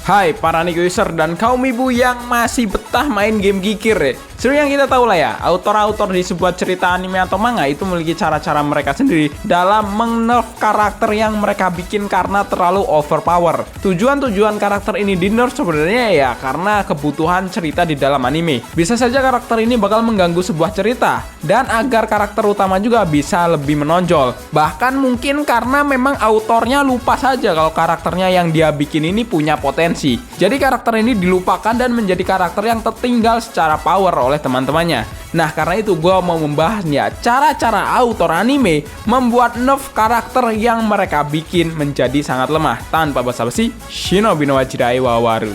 Hai para Nico user dan kaum ibu yang masih betah main game kikir ya. Seperti yang kita tahu lah ya, autor-autor di sebuah cerita anime atau manga itu memiliki cara-cara mereka sendiri dalam meng-nerf karakter yang mereka bikin karena terlalu overpower. Tujuan karakter ini di-nerf sebenarnya ya karena kebutuhan cerita di dalam anime. Bisa saja karakter ini bakal mengganggu sebuah cerita dan agar karakter utama juga bisa lebih menonjol. Bahkan mungkin karena memang autornya lupa saja kalau karakternya yang dia bikin ini punya potensi. Jadi karakter ini dilupakan dan menjadi karakter yang tertinggal secara power oleh teman-temannya. Nah karena itu gue mau membahasnya cara-cara autor anime membuat nerf karakter yang mereka bikin menjadi sangat lemah. Tanpa basa-basi, Shinobi no Wajirai wa Waru.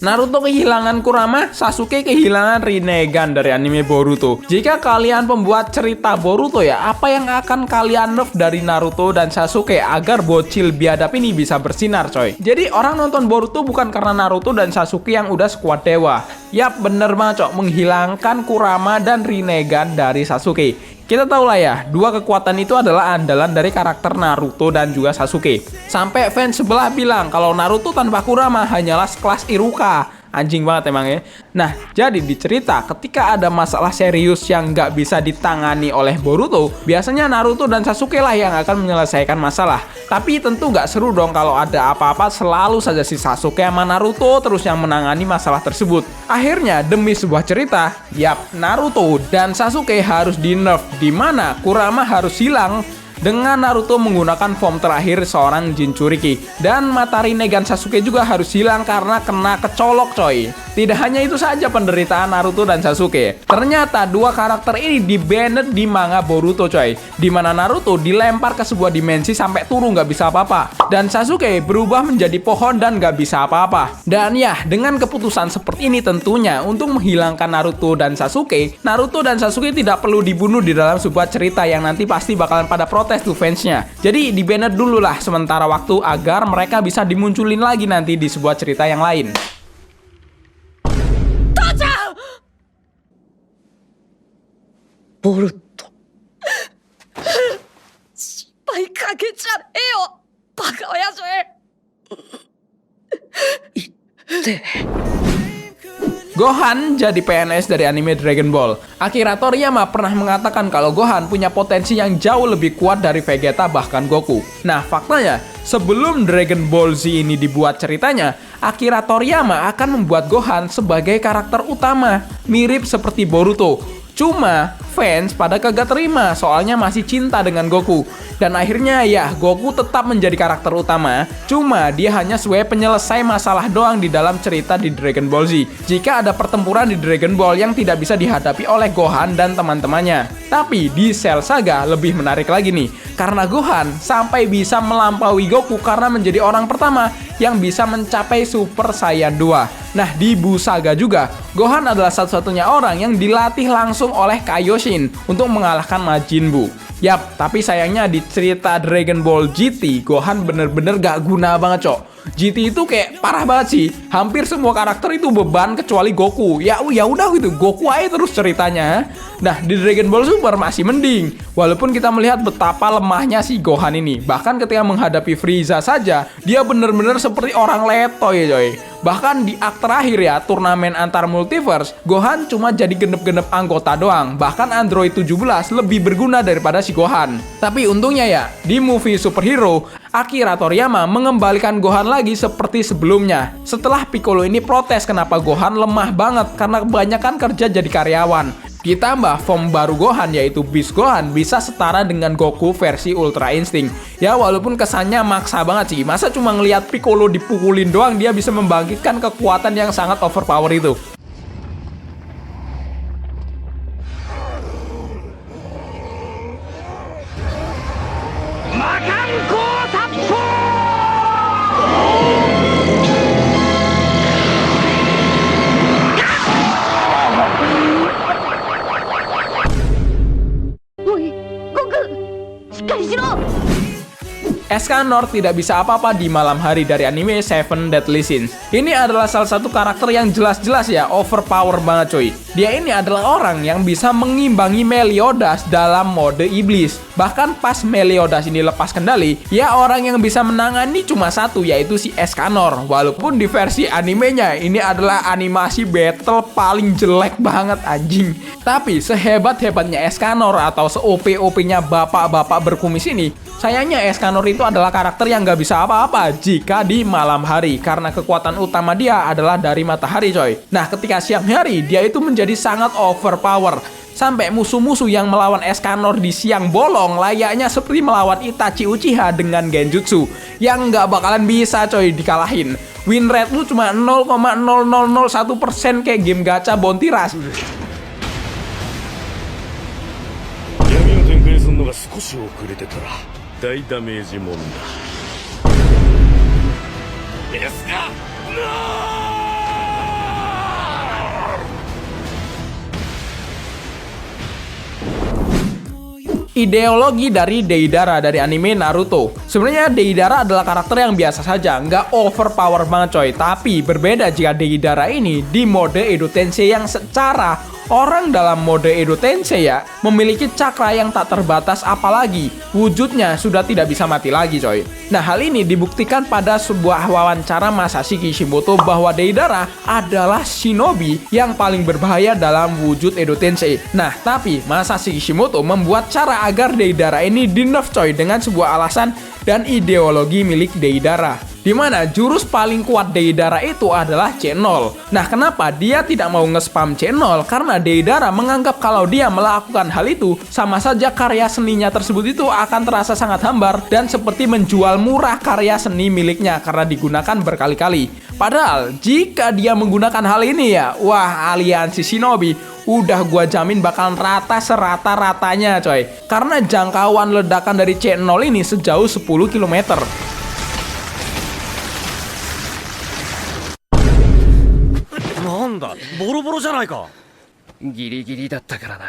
Naruto kehilangan Kurama, Sasuke kehilangan Rinnegan dari anime Boruto. Jika kalian pembuat cerita Boruto ya, apa yang akan kalian nerf dari Naruto dan Sasuke agar bocil biadab ini bisa bersinar coy? Jadi orang nonton Boruto bukan karena Naruto dan Sasuke yang udah sekuat dewa. Yap bener banget cok, menghilangkan Kurama dan Rinnegan dari Sasuke. Kita tahu lah ya, dua kekuatan itu adalah andalan dari karakter Naruto dan juga Sasuke. Sampai fans sebelah bilang kalau Naruto tanpa Kurama hanyalah sekelas Iruka. Anjing banget emang ya. Nah, jadi di cerita ketika ada masalah serius yang nggak bisa ditangani oleh Boruto, biasanya Naruto dan Sasuke lah yang akan menyelesaikan masalah. Tapi tentu nggak seru dong kalau ada apa-apa selalu saja si Sasuke sama Naruto terus yang menangani masalah tersebut. Akhirnya demi sebuah cerita, yap Naruto dan Sasuke harus di-nerf, di mana Kurama harus hilang dengan Naruto menggunakan form terakhir seorang Jinchuriki. Dan mata Rinnegan Sasuke juga harus hilang karena kena kecolok coy. Tidak hanya itu saja penderitaan Naruto dan Sasuke. Ternyata dua karakter ini di-banned di manga Boruto coy. Dimana Naruto dilempar ke sebuah dimensi sampai turun nggak bisa apa-apa. Dan Sasuke berubah menjadi pohon dan nggak bisa apa-apa. Dan ya dengan keputusan seperti ini tentunya untuk menghilangkan Naruto dan Sasuke tidak perlu dibunuh di dalam sebuah cerita yang nanti pasti bakalan pada protes tuh fansnya. Jadi di-banned dulu lah sementara waktu agar mereka bisa dimunculin lagi nanti di sebuah cerita yang lain. Boruto. 失敗かけちゃえよ、バカ親父。言って。Gohan jadi PNS dari anime Dragon Ball. Akira Toriyama pernah mengatakan kalau Gohan punya potensi yang jauh lebih kuat dari Vegeta bahkan Goku. Nah faktanya, sebelum Dragon Ball Z ini dibuat ceritanya, Akira Toriyama akan membuat Gohan sebagai karakter utama, mirip seperti Boruto. Cuma fans pada kagak terima soalnya masih cinta dengan Goku. Dan akhirnya ya Goku tetap menjadi karakter utama. Cuma dia hanya sebagai penyelesai masalah doang di dalam cerita di Dragon Ball Z. Jika ada pertempuran di Dragon Ball yang tidak bisa dihadapi oleh Gohan dan teman-temannya. Tapi di Cell Saga lebih menarik lagi nih. Karena Gohan sampai bisa melampaui Goku karena menjadi orang pertama yang bisa mencapai Super Saiyan 2. Nah di Buu Saga juga, Gohan adalah satu-satunya orang yang dilatih langsung oleh Kaioshin untuk mengalahkan Majin Buu. Yap, tapi sayangnya di cerita Dragon Ball GT, Gohan bener-bener gak guna banget cok. GT itu kayak parah banget sih. Hampir semua karakter itu beban kecuali Goku. Ya udah gitu, Goku aja terus ceritanya. Nah, di Dragon Ball Super masih mending. Walaupun kita melihat betapa lemahnya si Gohan ini. Bahkan ketika menghadapi Frieza saja, dia bener-bener seperti orang letoy coy. Bahkan di arc terakhir ya, turnamen antar multiverse, Gohan cuma jadi genep-genep anggota doang. Bahkan Android 17 lebih berguna daripada si Gohan. Tapi untungnya ya, di movie superhero, Akira Toriyama mengembalikan Gohan lagi seperti sebelumnya. Setelah Piccolo ini protes kenapa Gohan lemah banget karena kebanyakan kerja jadi karyawan. Ditambah form baru Gohan yaitu Beast Gohan bisa setara dengan Goku versi Ultra Instinct. Ya walaupun kesannya maksa banget sih. Masa cuma ngelihat Piccolo dipukulin doang dia bisa membangkitkan kekuatan yang sangat overpower itu. Escanor tidak bisa apa-apa di malam hari dari anime Seven Deadly Sins. Ini adalah salah satu karakter yang jelas-jelas ya overpower banget coy. Dia ini adalah orang yang bisa mengimbangi Meliodas dalam mode iblis. Bahkan pas Meliodas ini lepas kendali, ya orang yang bisa menangani cuma satu, yaitu si Escanor. Walaupun di versi animenya ini adalah animasi battle paling jelek banget anjing. Tapi sehebat-hebatnya Escanor atau se-OP-OP-nya bapak-bapak berkumis ini, sayangnya Escanor itu adalah karakter yang gak bisa apa-apa jika di malam hari, karena kekuatan utama dia adalah dari matahari coy. Nah ketika siang hari, dia itu menjadi sangat overpower. Sampai musuh-musuh yang melawan Escanor di siang bolong layaknya seperti melawan Itachi Uchiha dengan Genjutsu, yang nggak bakalan bisa coy dikalahin. Win rate lu cuma 0,0001% kayak game gacha bounty rush. 闇を展開するのが少し遅れてたら大ダメージもんだ。ですかIdeologi dari Deidara dari anime Naruto. Sebenarnya Deidara adalah karakter yang biasa saja, nggak overpower banget coy. Tapi berbeda jika Deidara ini di mode Edo Tensei, yang secara orang dalam mode Edo Tensei ya memiliki cakra yang tak terbatas, apalagi wujudnya sudah tidak bisa mati lagi coy. Nah hal ini dibuktikan pada sebuah wawancara Masashi Kishimoto bahwa Deidara adalah shinobi yang paling berbahaya dalam wujud Edo Tensei. Nah tapi Masashi Kishimoto membuat cara agar Deidara ini di-nerf coy dengan sebuah alasan dan ideologi milik Deidara, di mana jurus paling kuat Deidara itu adalah C0. Nah, kenapa dia tidak mau nge-spam C0? Karena Deidara menganggap kalau dia melakukan hal itu, sama saja karya seninya tersebut itu akan terasa sangat hambar dan seperti menjual murah karya seni miliknya karena digunakan berkali-kali. Padahal, jika dia menggunakan hal ini ya, wah, aliansi shinobi udah gua jamin bakalan rata serata-ratanya coy. Karena jangkauan ledakan dari C0 ini sejauh 10 km. なんだボロボロじゃないか。ギリギリだったからな。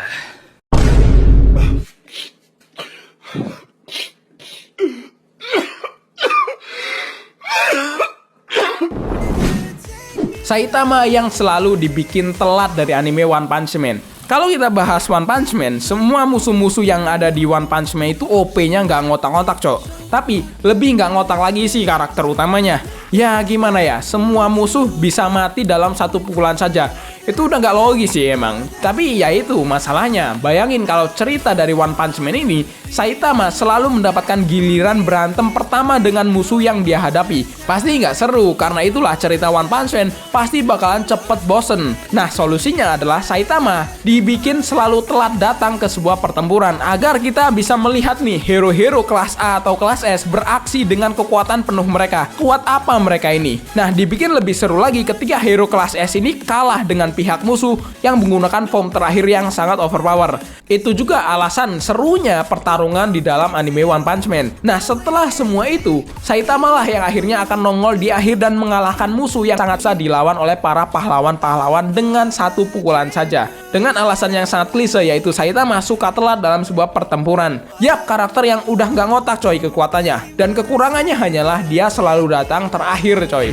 Saitama yang selalu dibikin telat dari anime One Punch Man. Kalau kita bahas One Punch Man, semua musuh-musuh yang ada di One Punch Man itu OP-nya nggak ngotak-ngotak cok. Tapi lebih nggak ngotak lagi sih karakter utamanya. Ya gimana ya, semua musuh bisa mati dalam satu pukulan saja. Itu udah nggak logis sih emang. Tapi ya itu masalahnya. Bayangin kalau cerita dari One Punch Man ini, Saitama selalu mendapatkan giliran berantem pertama dengan musuh yang dia hadapi. Pasti nggak seru, karena itulah cerita One Punch Man pasti bakalan cepet bosen. Nah solusinya adalah Saitama dibikin selalu telat datang ke sebuah pertempuran agar kita bisa melihat nih hero-hero kelas A atau kelas S beraksi dengan kekuatan penuh mereka. Kuat apa mereka ini? Nah dibikin lebih seru lagi ketika hero kelas S ini kalah dengan pihak musuh yang menggunakan form terakhir yang sangat overpower. Itu juga alasan serunya pertarungan di dalam anime One Punch Man. Nah setelah semua itu, Saitama lah yang akhirnya akan nongol di akhir dan mengalahkan musuh yang sangat susah dilawan oleh para pahlawan-pahlawan dengan satu pukulan saja. Dengan alasan yang sangat klise, yaitu Saitama suka telat dalam sebuah pertempuran. Yap, karakter yang udah nggak ngotak coy kekuatannya. Dan kekurangannya hanyalah dia selalu datang terakhir coy.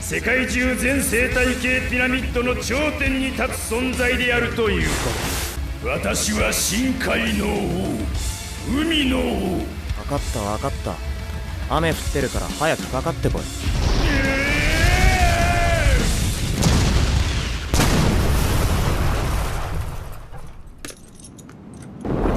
世界中全生態系ピラミッドの頂点に立つ存在であるということ私は深海の王海の王分かった分かった雨降ってるから早くかかってこい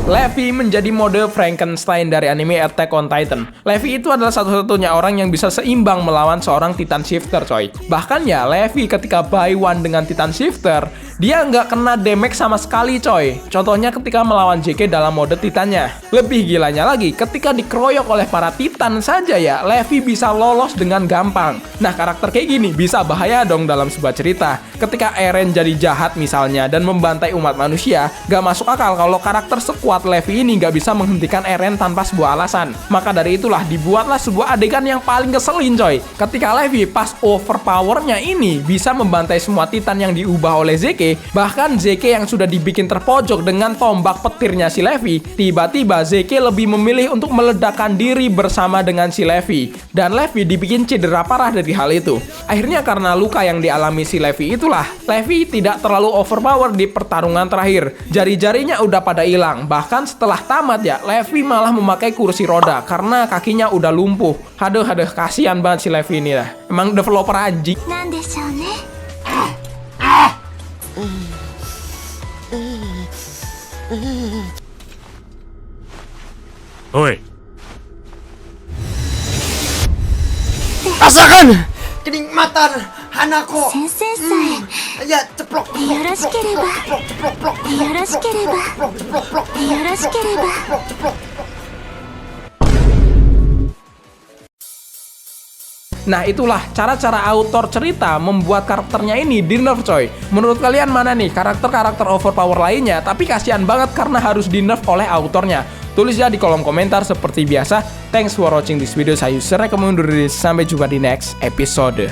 Levi menjadi mode Frankenstein dari anime Attack on Titan. Levi itu adalah satu-satunya orang yang bisa seimbang melawan seorang Titan Shifter coy. Bahkan ya Levi ketika buy one dengan Titan Shifter, dia nggak kena damage sama sekali coy. Contohnya ketika melawan JK dalam mode Titannya. Lebih gilanya lagi, ketika dikeroyok oleh para Titan saja ya, Levi bisa lolos dengan gampang. Nah karakter kayak gini bisa bahaya dong dalam sebuah cerita. Ketika Eren jadi jahat misalnya dan membantai umat manusia, gak masuk akal kalau karakter sekuat Levi ini gak bisa menghentikan Eren tanpa sebuah alasan. Maka dari itulah dibuatlah sebuah adegan yang paling ngeselin coy. Ketika Levi pas overpowernya ini bisa membantai semua Titan yang diubah oleh ZK Zeke. Bahkan Zeke yang sudah dibikin terpojok dengan tombak petirnya si Levi, tiba-tiba Zeke lebih memilih untuk meledakkan diri bersama dengan si Levi. Dan Levi dibikin cedera parah dari hal itu. Akhirnya karena luka yang dialami si Levi itulah, Levi tidak terlalu overpower di pertarungan terakhir. Jari-jarinya udah pada hilang. Bahkan setelah tamat ya, Levi malah memakai kursi roda karena kakinya udah lumpuh. Aduh, kasihan banget si Levi ini lah. Emang developer anjing. なんでしょうね。 おい Rasakan kenikmatan hanaku. 先生さ Ya ceplok. え、よろしければ、よろしければ、よろしければ。 Nah itulah cara-cara autor cerita membuat karakternya ini di nerf coy. Menurut kalian mana nih karakter-karakter overpower lainnya tapi kasihan banget karena harus di nerf oleh autornya? Tulis ya di kolom komentar seperti biasa. Thanks for watching this video. Saya Yusuf, rekomend undur diri. Sampai jumpa di next episode.